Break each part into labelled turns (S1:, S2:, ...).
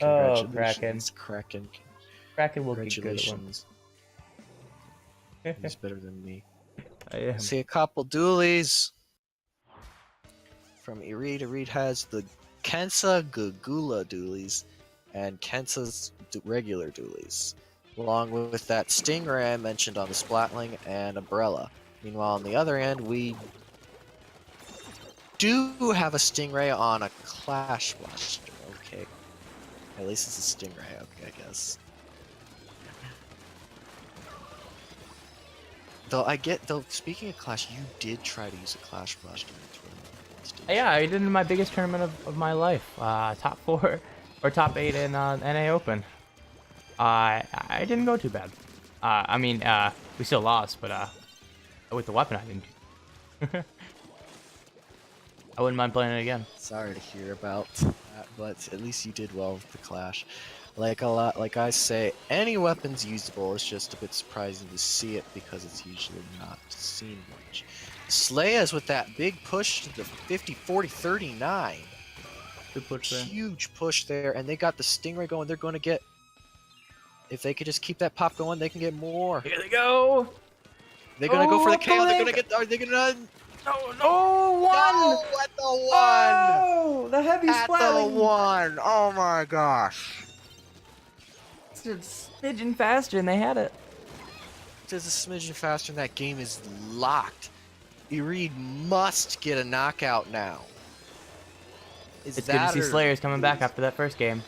S1: Oh, Kraken.
S2: Congratulations, Kraken.
S1: Kraken will get good at one.
S2: Congratulations. He's better than me.
S1: I am.
S2: See a couple dualies from Iride. Iride has the Kensa Gugula dualies and Kensa's regular dualies, along with that Stingray I mentioned on the Splatling and Umbrella. Meanwhile, on the other end, we do have a Stingray on a Clash Blaster. Okay. At least it's a Stingray, okay, I guess. Though, speaking of Clash, you did try to use a Clash Blaster in the tournament.
S1: Yeah, I did in my biggest tournament of my life. Top 4 or top 8 in NA Open. I didn't go too bad. I mean, we still lost, but with the weapon, I didn't. I wouldn't mind playing it again.
S2: Sorry to hear about that, but at least you did well with the Clash. Like I say, any weapon's usable. It's just a bit surprising to see it because it's usually not seen much. Slayaz with that big push to the 50, 40, 39.
S1: Good push there.
S2: Huge push there, and they got the Stingray going. They're going to get... If they could just keep that pop going, they can get more.
S1: Here they go!
S2: They're going to go for the KO. They're going to get... Are they going to...
S1: No, one!
S2: No, at the one!
S1: Oh, the heavy
S2: At
S1: splatling!
S2: the one! Oh my gosh.
S1: It's just smidgen faster and they had it.
S2: Just a smidgen faster and that game is locked. Iride must get a knockout now.
S1: It's good to see Slayers coming back after that first game.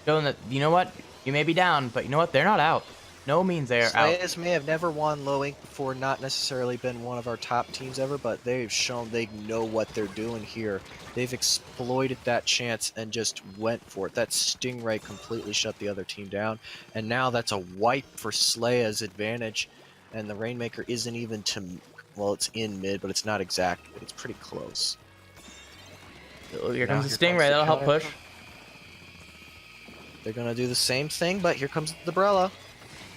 S1: Showing that, you know what? You may be down, but you know what? They're not out. No means they are out.
S2: Slayers may have never won low ink before, not necessarily been one of our top teams ever, but they've shown they know what they're doing here. They've exploited that chance and just went for it. That Stingray completely shut the other team down, and now that's a wipe for Slayers' advantage, and the Rainmaker isn't even to... Well, it's in mid, but it's not exact. It's pretty close.
S1: Here comes the Stingray. That'll help push.
S2: They're going to do the same thing, but here comes the Brella.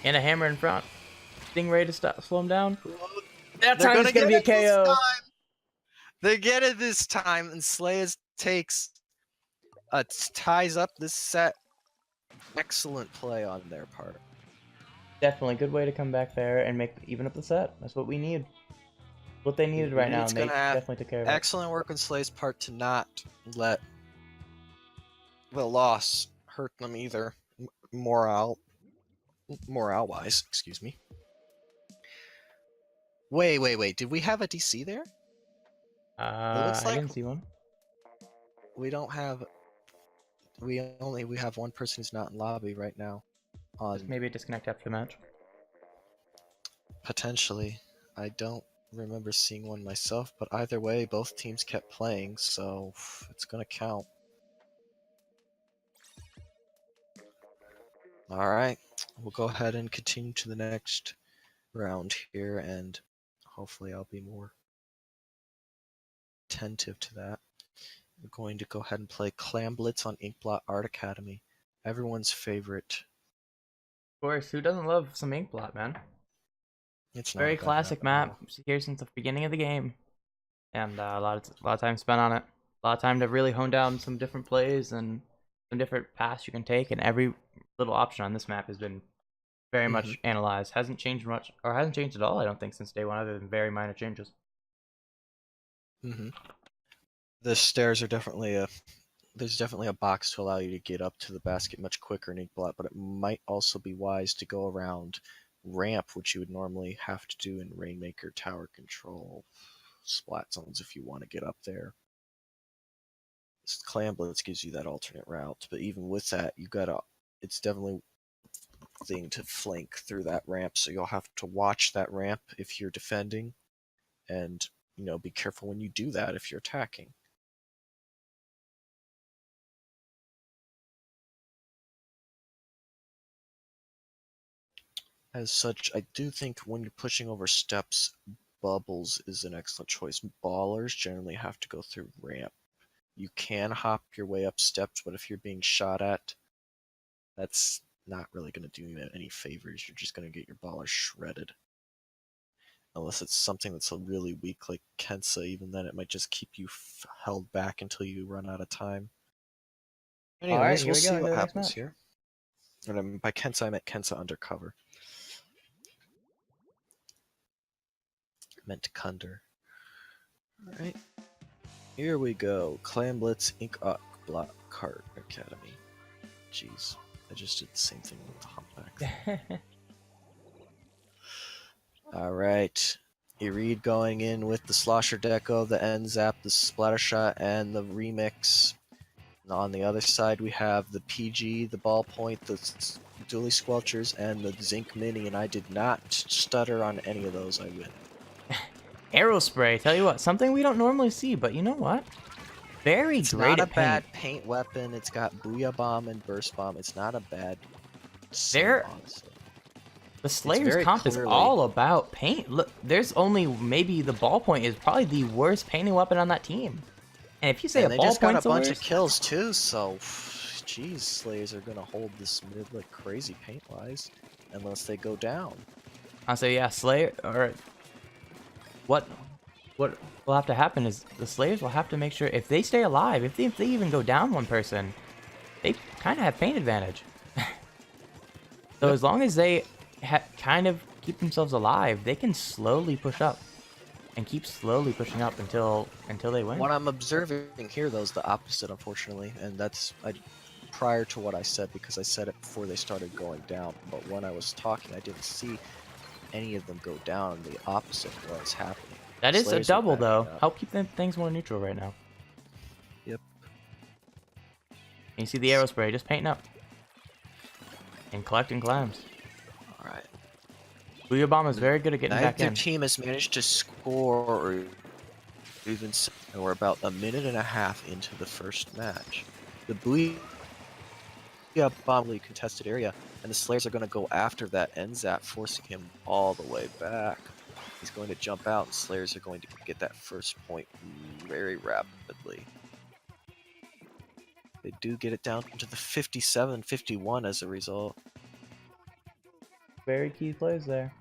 S1: And a hammer in front. Stingray to slow him down. That
S2: They're
S1: time it's going to be a KO.
S2: They get it this time, and Slayaz ties up this set. Excellent play on their part.
S1: Definitely good way to come back there and even up the set. That's what we need. What they needed right now, and they definitely took care of it.
S2: Excellent work on Slay's part to not let the loss hurt them either, morale-wise, excuse me. Wait, did we have a DC there?
S1: It looks like I didn't see one.
S2: We don't have... We have one person who's not in lobby right now.
S1: Maybe a disconnect after the match.
S2: Potentially. I don't remember seeing one myself, but either way, both teams kept playing, so it's gonna count. Alright, we'll go ahead and continue to the next round here, and hopefully I'll be more attentive to that. We're going to go ahead and play Clam Blitz on Inkblot Art Academy. Everyone's favorite.
S1: Of course, who doesn't love some Inkblot, man?
S2: It's not
S1: very classic map. Here since the beginning of the game, and a lot of time spent on it. A lot of time to really hone down some different plays and some different paths you can take, and every little option on this map has been very much analyzed. Hasn't changed much, or hasn't changed at all, I don't think, since day one, other than very minor changes.
S2: The stairs are definitely there's definitely a box to allow you to get up to the basket much quicker in Inkblot, but it might also be wise to go around ramp, which you would normally have to do in Rainmaker Tower Control splat zones if you want to get up there. This Clam Blitz gives you that alternate route, but even with that, it's definitely a thing to flank through that ramp, so you'll have to watch that ramp if you're defending, and be careful when you do that if you're attacking. As such, I do think when you're pushing over steps, Bubbles is an excellent choice. Ballers generally have to go through ramp. You can hop your way up steps, but if you're being shot at, that's not really going to do you any favors. You're just going to get your baller shredded. Unless it's something that's really weak like Kensa, even then it might just keep you held back until you run out of time.
S1: All right,
S2: Anyways,
S1: here
S2: we'll
S1: we go
S2: see
S1: into
S2: what
S1: the next
S2: happens
S1: match.
S2: here. And by Kensa, I meant Kensa undercover. I meant Kunder. Alright. Here we go. Clan Blitz Inc. Block Cart Academy. Jeez. I just did the same thing with the Humpback. Alright. Iride going in with the Slosher Deco, the End Zap, the Splatter Shot, and the Remix. And on the other side, we have the PG, the Ballpoint, the Dually Squelchers, and the Zinc Mini, and I did not stutter on any of those. I win.
S1: Arrow spray. Tell you what, something we don't normally see, but you know what? Very
S2: It's
S1: great
S2: not a
S1: at paint.
S2: bad paint weapon. It's got Booyah Bomb and Burst Bomb. It's not a bad sim,
S1: There,
S2: honestly.
S1: the Slayer's
S2: very
S1: comp is
S2: clearly-
S1: all about paint. Look, there's only maybe the ballpoint is probably the worst painting weapon on that team. And if you say
S2: And
S1: a
S2: they just got a
S1: ballpoint's the
S2: bunch of
S1: worst,
S2: kills too, so jeez, Slayers are gonna hold this mid like crazy paint-wise, unless they go down.
S1: I'll say yeah, Slayer or what will have to happen is the Slayers will have to make sure if they stay alive, if they even go down one person, they kind of have paint advantage. So as long as they kind of keep themselves alive, they can slowly push up and keep slowly pushing up until they win.
S2: What I'm observing here, though, is the opposite, unfortunately, and that's prior to what I said because I said it before they started going down. But when I was talking, I didn't see any of them go down. The opposite was happening.
S1: That is a
S2: Slayers are
S1: double
S2: backing
S1: though.
S2: up.
S1: Help keep things more neutral right now.
S2: Yep.
S1: And you see the arrow spray just painting up and collecting clams.
S2: All right.
S1: Booyah Bomb is very good at getting back
S2: Neither
S1: in.
S2: team has managed to score or even, and we're about a minute and a half into the first match. The Booyah Bomb contested area, and the Slayers are going to go after that end zap, forcing him all the way back. He's going to jump out, and Slayers are going to get that first point very rapidly. They do get it down to the 57-51 as a result.
S1: Very key plays there.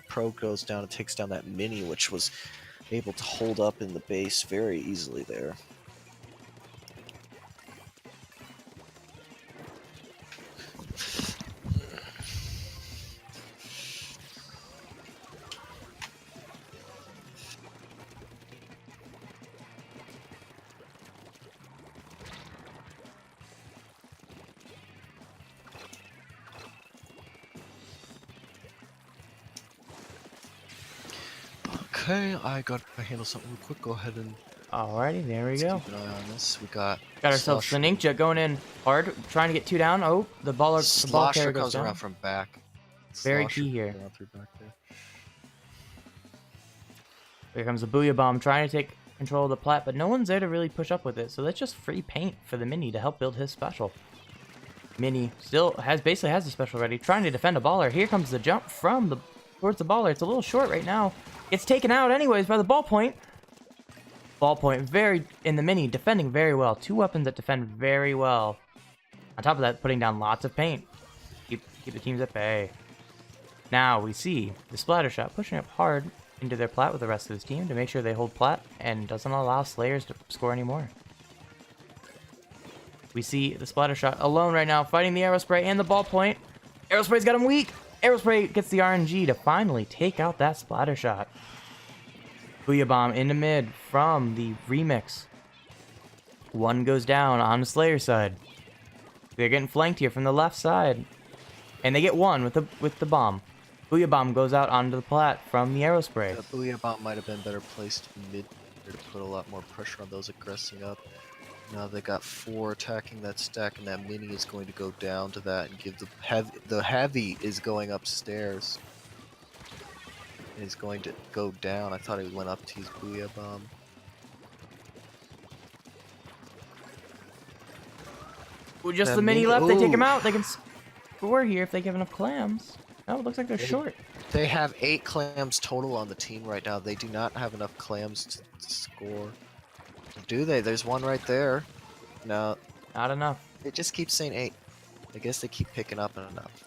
S2: Pro goes down and takes down that mini, which was able to hold up in the base very easily there. Okay, I got to handle something real quick. Go ahead and
S1: Alrighty, there we go.
S2: keep an eye on this. We got
S1: Ourselves an Inkjet going in hard, trying to get two down. Oh, the ball carrier goes
S2: comes
S1: down.
S2: around from back.
S1: Very
S2: Slosher
S1: key here.
S2: going through back there.
S1: Here comes the Booyah Bomb trying to take control of the plat, but no one's there to really push up with it. So that's just free paint for the Mini to help build his special. Mini still basically has the special ready, trying to defend a baller. Here comes the jump from towards the baller. It's a little short right now. It's taken out anyways by the ballpoint. Ballpoint very in the Mini, defending very well. Two weapons that defend very well. On top of that, putting down lots of paint. Keep the teams at bay. Now we see the Splatter Shot pushing up hard into their plat with the rest of his team to make sure they hold plat and doesn't allow Slayers to score anymore. We see the Splatter Shot alone right now, fighting the Aerospray and the ballpoint. Aerospray's got him weak. Aerospray gets the RNG to finally take out that Splatter Shot. Booyah Bomb into mid from the remix. One goes down on the Slayer side. They're getting flanked here from the left side. And they get one with the bomb. Booyah Bomb goes out onto the plat from the Aerospray.
S2: The Booyah Bomb might have been better placed mid to put a lot more pressure on those aggressing up. Now they got 4 attacking that stack, and that mini is going to go down to that and give the heavy is going upstairs. Is going to go down. I thought he went up to his Booyah Bomb.
S1: Ooh, just
S2: That
S1: the mini
S2: mini-
S1: left. They take him
S2: ooh.
S1: out. They can score here if they give enough clams. Oh, it looks like they're short.
S2: They have 8 clams total on the team right now. They do not have enough clams to score. Do they? There's one right there. No,
S1: Not enough.
S2: it just keeps saying 8. I guess they keep picking up enough.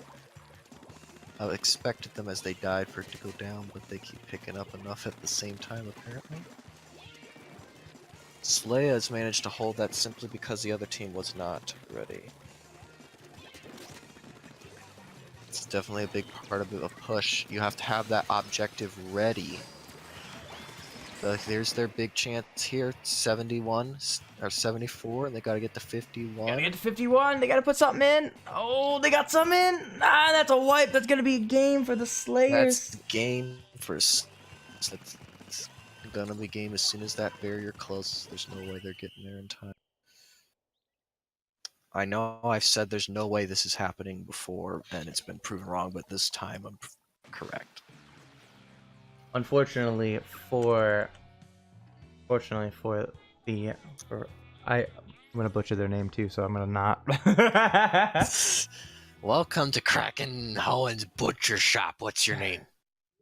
S2: I expected them as they died for it to go down, but they keep picking up enough at the same time, apparently. Slayaz managed to hold that simply because the other team was not ready. It's definitely a big part of a push. You have to have that objective ready. Like, there's their big chance here, 71 or 74, and they gotta get to 51.
S1: Gotta get to 51. They gotta put something in. Oh, they got something in. Ah, that's a wipe. That's gonna be a game for the Slayers.
S2: That's the game for. It's gonna be game as soon as that barrier closes. There's no way they're getting there in time. I know I've said there's no way this is happening before, and it's been proven wrong, but this time I'm correct.
S1: Unfortunately for I'm gonna butcher their name too, so I'm gonna not.
S2: Welcome to Kraken Hohen's Butcher Shop. What's your name?